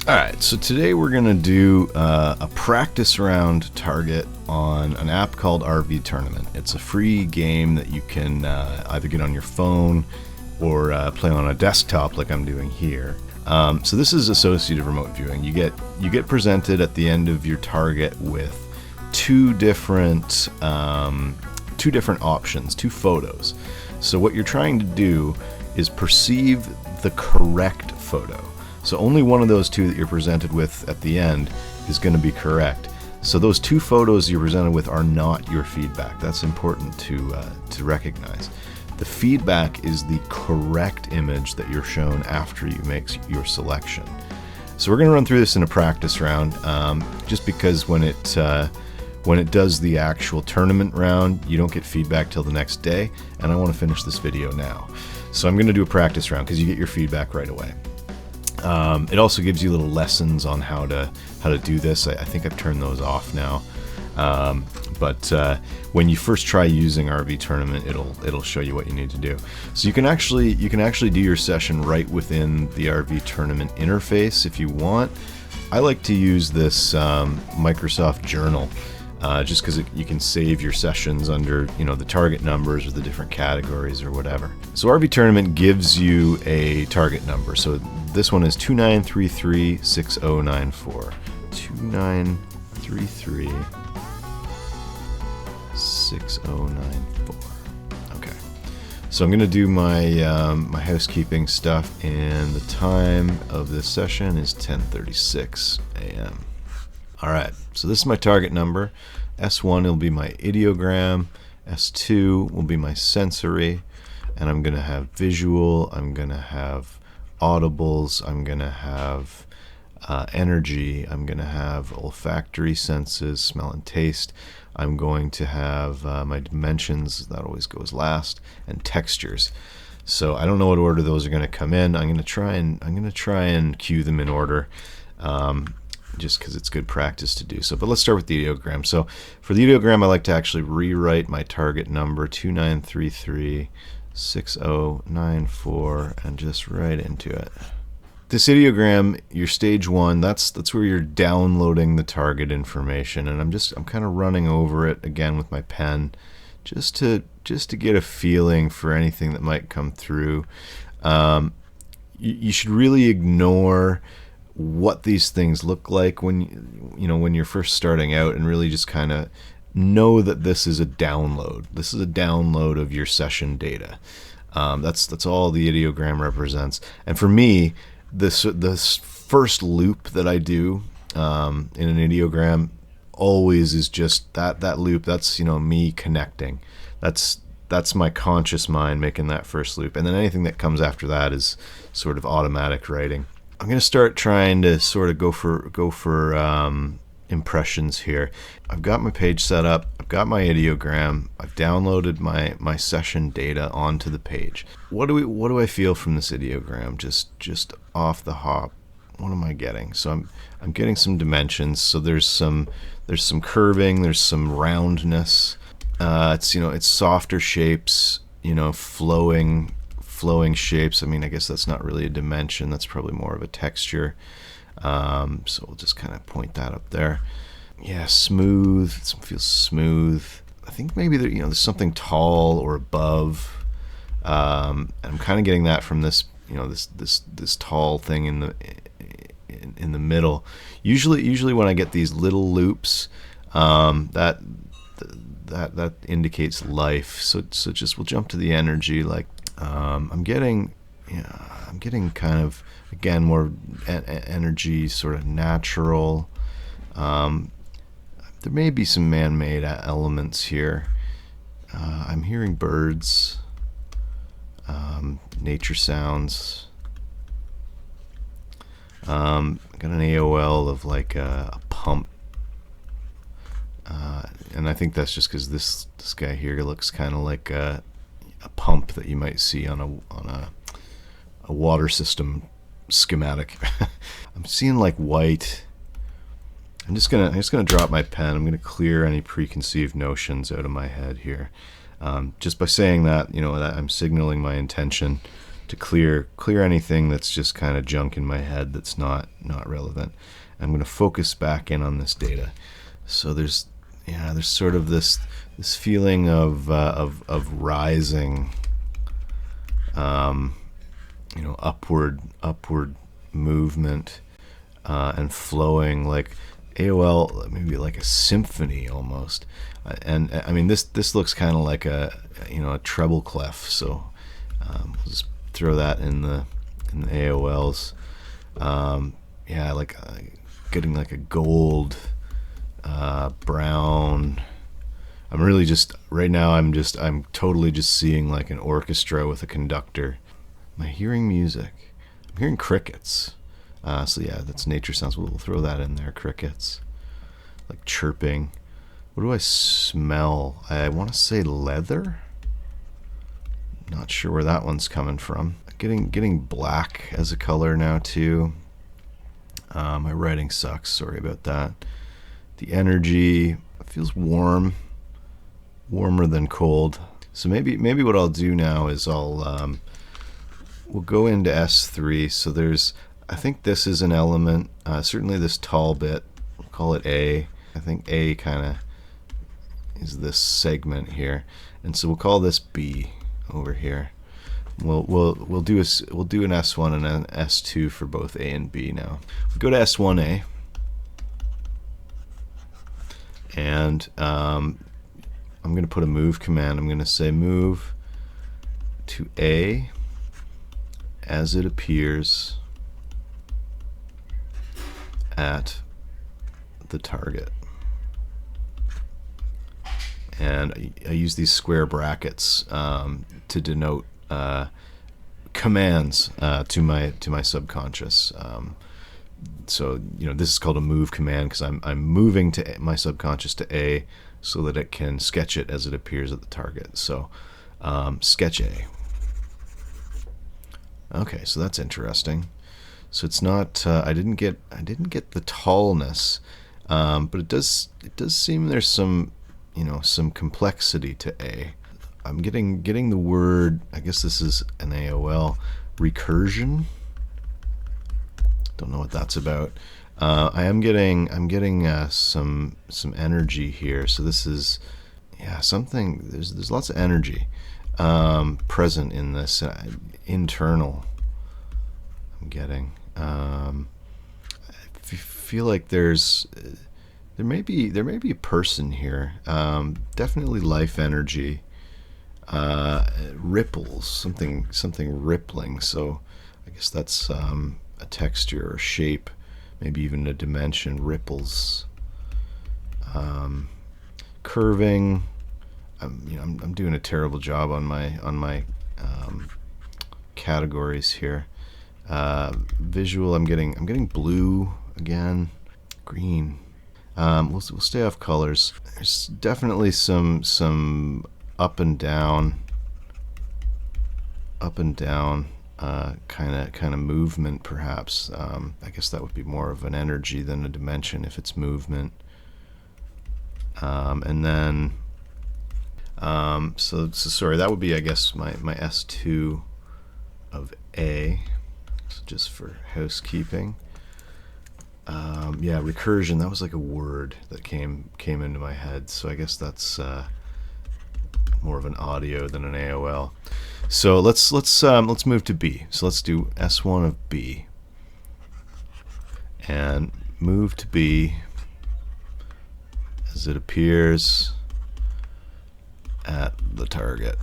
Alright, so today we're going to do a practice round target on an app called RV Tournament. It's a free game that you can either get on your phone or play on a desktop like I'm doing here. So this is associative remote viewing. You get presented at the end of your target with two different options, two photos. So what you're trying to do is perceive the correct photo. So only one of those two that you're presented with at the end is going to be correct. So those two photos you're presented with are not your feedback. That's important to recognize. The feedback is the correct image that you're shown after you make your selection. So we're going to run through this in a practice round, just because when it does the actual tournament round, you don't get feedback till the next day, and I want to finish this video now. So I'm going to do a practice round because you get your feedback right away. It also gives you little lessons on how to do this. I think I've turned those off now. But when you first try using RV Tournament, it'll show you what you need to do. So you can actually do your session right within the RV Tournament interface if you want. I like to use this Microsoft Journal. Just because you can save your sessions under the target numbers or the different categories or whatever. So RV Tournament gives you a target number. So this one is 29336094. 29336094. Okay. So I'm going to do my my housekeeping stuff, and the time of this session is 10:36 a.m. Alright, so this is my target number. S1 will be my ideogram, S2 will be my sensory, and I'm going to have visual, I'm going to have audibles, I'm going to have energy, I'm going to have olfactory senses, smell and taste, I'm going to have my dimensions, that always goes last, and textures. So I don't know what order those are going to come in. I'm going to try and cue them in order. Just because it's good practice to do so. But let's start with the ideogram. So for the ideogram, I like to actually rewrite my target number 29336094 and just right into it. This ideogram, your stage one, that's where you're downloading the target information, and I'm kind of running over it again with my pen just to get a feeling for anything that might come through. You should really ignore what these things look like when you're first starting out, and really just kind of know that this is a download. This is a download of your session data. That's all the ideogram represents. And for me, this first loop that I do in an ideogram always is just that loop. That's me connecting. That's my conscious mind making that first loop, and then anything that comes after that is sort of automatic writing. I'm going to start trying to sort of go for impressions here. I've got my page set up. I've got my ideogram. I've downloaded my session data onto the page. What do I feel from this ideogram? Just off the hop, what am I getting? So I'm getting some dimensions. So there's some curving. There's some roundness. It's softer shapes. Flowing shapes. I mean, I guess that's not really a dimension. That's probably more of a texture. So we'll just kind of point that up there. Yeah, smooth. It feels smooth. I think maybe there's something tall or above. And I'm kind of getting that from this this tall thing in the middle. Usually when I get these little loops, that indicates life. So just we'll jump to the energy. Like I'm getting kind of, again, more energy, sort of natural. There may be some man-made elements here. I'm hearing birds, nature sounds. I got an AOL of like a pump, and I think that's just because this guy here looks kind of like a pump that you might see on a water system schematic. I'm seeing like white. I'm just gonna drop my pen. I'm gonna clear any preconceived notions out of my head here. Just by saying that, that I'm signaling my intention to clear anything that's just kind of junk in my head that's not relevant. I'm going to focus back in on this data. So there's sort of this feeling of rising, upward movement, and flowing, like AOL, maybe like a symphony almost. And I mean, this looks kind of like a treble clef. So we'll just throw that in the AOLs. Like getting like a gold, brown. I'm really just right now. I'm totally just seeing like an orchestra with a conductor. Am I hearing music? I'm hearing crickets. So yeah, that's nature sounds. We'll throw that in there. Crickets, like chirping. What do I smell? I want to say leather. Not sure where that one's coming from. Getting black as a color now too. My writing sucks. Sorry about that. The energy feels warmer than cold. So maybe what I'll do now is we'll go into S3. So I think this is an element. Certainly this tall bit. We'll call it A. I think A kind of is this segment here, and so we'll call this B over here. We'll do an S1 and an S2 for both A and B now. We go to S1A, and I'm going to put a move command. I'm going to say move to A as it appears at the target. And I use these square brackets to denote commands to my subconscious. So this is called a move command because I'm moving to my subconscious to A so that it can sketch it as it appears at the target. So sketch A. Okay, so that's interesting. So it's not. I didn't get the tallness, but it does seem there's some complexity to A. I'm getting the word. I guess this is an AOL recursion. Don't know what that's about. I'm getting some energy here. So this is something. There's lots of energy present in this internal. I'm getting. I feel like there may be a person here. Definitely life energy. Ripples, something rippling. So I guess that's a texture or shape, maybe even a dimension. Ripples, curving. I'm doing a terrible job on my categories here. Visual. I'm getting blue again, green. We'll stay off colors. There's definitely some up and down kind of movement, perhaps. I guess that would be more of an energy than a dimension if it's movement. And then so sorry, that would be, I guess, my S2 of A. So just for housekeeping. Recursion, that was like a word that came into my head, so I guess that's more of an audio than an AOL. So let's move to B. So let's do S1 of B and move to B as it appears at the target.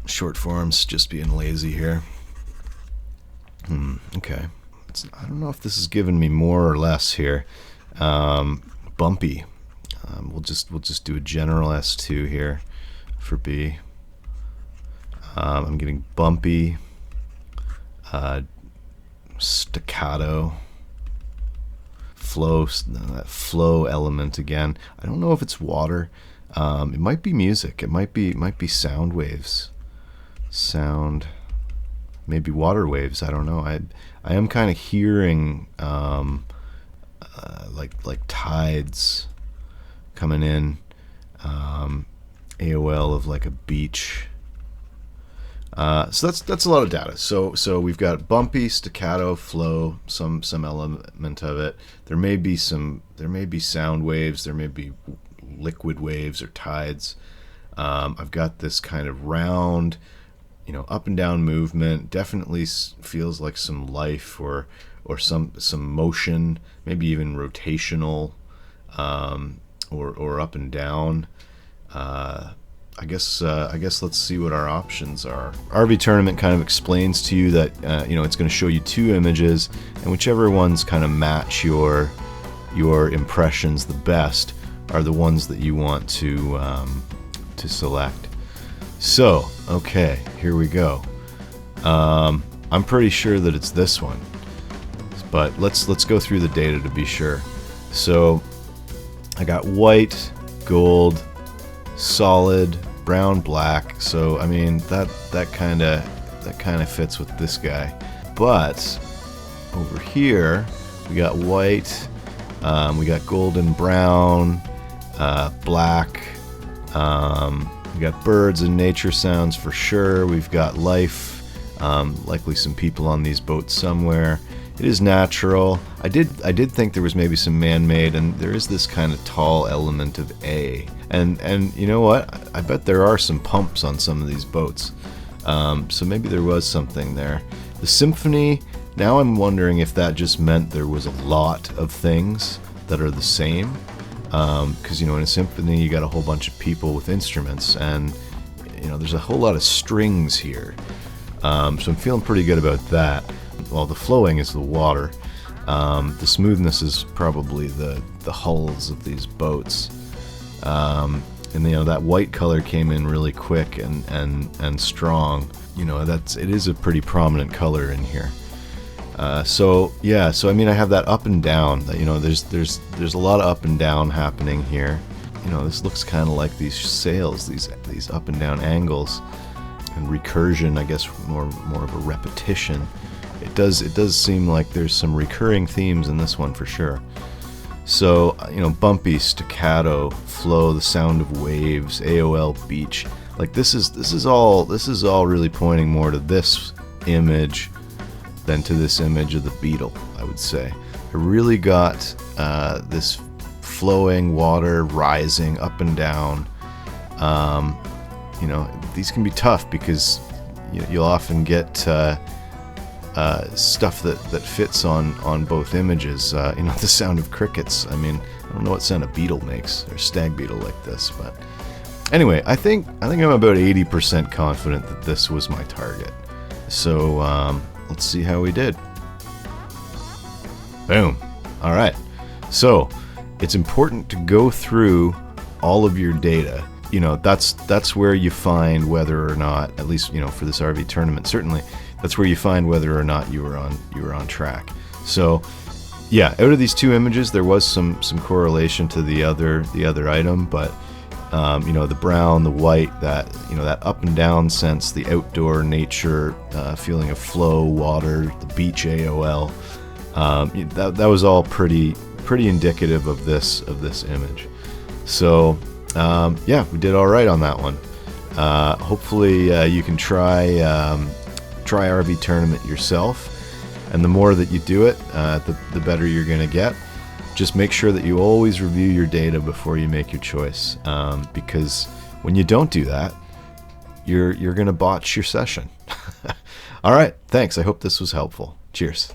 Short forms, just being lazy here. Okay. I don't know if this is giving me more or less here. Bumpy. We'll just do a general S2 here for B. I'm getting bumpy, staccato, flow. That flow element again. I don't know if it's water. It might be music. It might be sound waves. Sound. Maybe water waves. I don't know. I am kind of hearing like tides coming in. AOL of like a beach. So that's a lot of data. So we've got bumpy, staccato, flow, some element of it. There may be sound waves. There may be liquid waves or tides. I've got this kind of round, up and down movement. Definitely feels like some life or some motion, maybe even rotational, or up and down. I guess let's see what our options are. RV Tournament kind of explains to you that it's going to show you two images, and whichever ones kind of match your impressions the best are the ones that you want to select. So, okay, here we go. I'm pretty sure that it's this one, but let's go through the data to be sure. So, I got white, gold, solid, brown, black. So I mean that kind of fits with this guy. But over here we got white, we got golden brown, black. We got birds and nature sounds for sure. We've got life, likely some people on these boats somewhere. It is natural. I did think there was maybe some man-made, and there is this kind of tall element of A. And you know what? I bet there are some pumps on some of these boats. So maybe there was something there. The symphony, now I'm wondering if that just meant there was a lot of things that are the same. Because in a symphony you got a whole bunch of people with instruments, and there's a whole lot of strings here. So I'm feeling pretty good about that. Well, the flowing is the water. The smoothness is probably the hulls of these boats. And that white color came in really quick and strong. It is a pretty prominent color in here. So I mean, I have that up and down. There's a lot of up and down happening here. This looks kind of like these sails, these up and down angles, and recursion. I guess more of a repetition. It does seem like there's some recurring themes in this one for sure. So bumpy, staccato, flow, the sound of waves, AOL beach. Like this is all really pointing more to this image than to this image of the beetle, I would say. I really got this flowing water rising up and down. These can be tough because you'll often get stuff that fits on both images. The sound of crickets. I mean, I don't know what sound a beetle makes, or stag beetle like this, but anyway, I think I'm about 80% confident that this was my target. So let's see how we did. Boom. All right. So it's important to go through all of your data. That's where you find whether or not, at least for this RV tournament, certainly that's where you find whether or not you were on track. So yeah, out of these two images there was some correlation to the other item, but the brown, the white, that up and down sense, the outdoor nature, feeling of flow, water, the beach AOL, that was all pretty indicative of this image. So we did all right on that one. Hopefully you can try RV Tournament yourself, and the more that you do it, the better you're going to get. Just make sure that you always review your data before you make your choice, because when you don't do that, you're going to botch your session. All right, thanks. I hope this was helpful. Cheers.